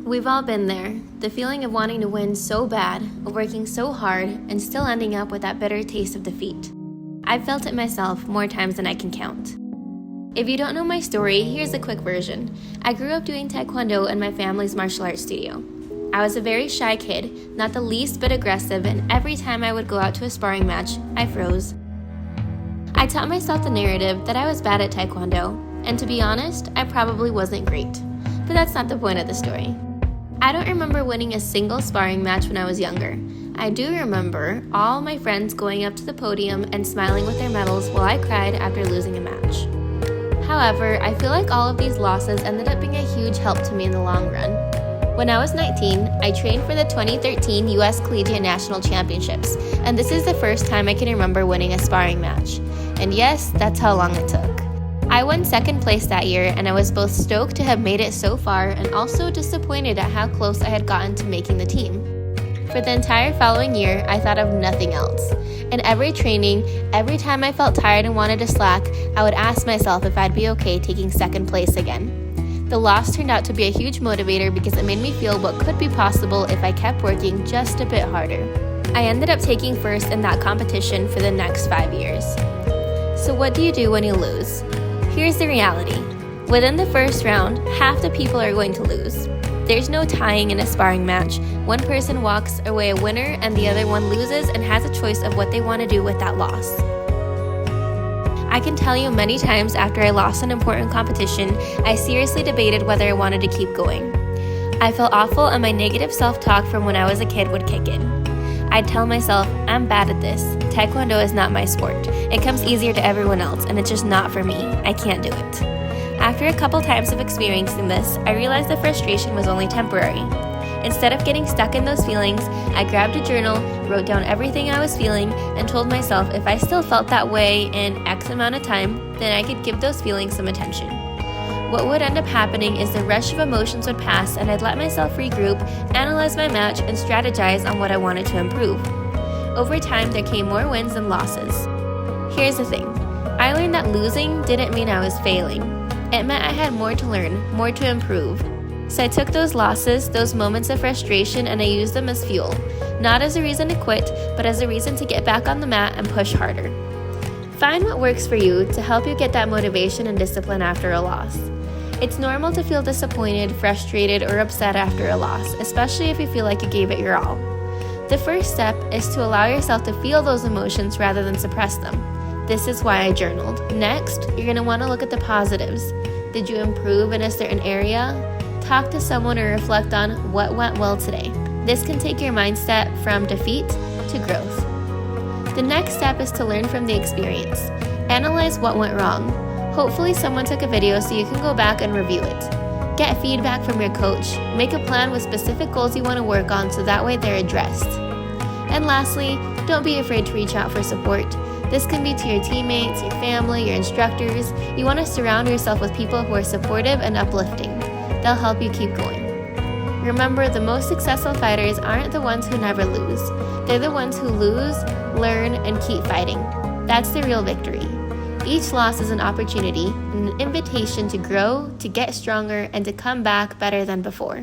We've all been there, the feeling of wanting to win so bad, of working so hard, and still ending up with that bitter taste of defeat. I've felt it myself more times than I can count. If you don't know my story, here's a quick version. I grew up doing Taekwondo in my family's martial arts studio. I was a very shy kid, not the least bit aggressive, and every time I would go out to a sparring match, I froze. I taught myself the narrative that I was bad at Taekwondo, and to be honest, I probably wasn't great. But that's not the point of the story. I don't remember winning a single sparring match when I was younger. I do remember all my friends going up to the podium and smiling with their medals while I cried after losing a match. However, I feel like all of these losses ended up being a huge help to me in the long run. When I was 19, I trained for the 2013 US Collegiate National Championships, and this is the first time I can remember winning a sparring match. And yes, that's how long it took. I won second place that year, and I was both stoked to have made it so far and also disappointed at how close I had gotten to making the team. For the entire following year, I thought of nothing else. In every training, every time I felt tired and wanted to slack, I would ask myself if I'd be okay taking second place again. The loss turned out to be a huge motivator because it made me feel what could be possible if I kept working just a bit harder. I ended up taking first in that competition for the next 5 years. So what do you do when you lose? Here's the reality. Within the first round, half the people are going to lose. There's no tying in a sparring match. One person walks away a winner and the other one loses and has a choice of what they want to do with that loss. I can tell you many times after I lost an important competition, I seriously debated whether I wanted to keep going. I felt awful and my negative self-talk from when I was a kid would kick in. I'd tell myself, I'm bad at this. Taekwondo is not my sport. It comes easier to everyone else, and it's just not for me. I can't do it. After a couple times of experiencing this, I realized the frustration was only temporary. Instead of getting stuck in those feelings, I grabbed a journal, wrote down everything I was feeling, and told myself if I still felt that way in X amount of time, then I could give those feelings some attention. What would end up happening is the rush of emotions would pass and I'd let myself regroup, analyze my match, and strategize on what I wanted to improve. Over time, there came more wins than losses. Here's the thing. I learned that losing didn't mean I was failing. It meant I had more to learn, more to improve. So I took those losses, those moments of frustration, and I used them as fuel. Not as a reason to quit, but as a reason to get back on the mat and push harder. Find what works for you to help you get that motivation and discipline after a loss. It's normal to feel disappointed, frustrated, or upset after a loss, especially if you feel like you gave it your all. The first step is to allow yourself to feel those emotions rather than suppress them. This is why I journaled. Next, you're going to want to look at the positives. Did you improve in a certain area? Talk to someone or reflect on what went well today. This can take your mindset from defeat to growth. The next step is to learn from the experience. Analyze what went wrong. Hopefully someone took a video so you can go back and review it. Get feedback from your coach. Make a plan with specific goals you want to work on so that way they're addressed. And lastly, don't be afraid to reach out for support. This can be to your teammates, your family, your instructors. You want to surround yourself with people who are supportive and uplifting. They'll help you keep going. Remember, the most successful fighters aren't the ones who never lose. They're the ones who lose, learn, and keep fighting. That's the real victory. Each loss is an opportunity, an invitation to grow, to get stronger, and to come back better than before.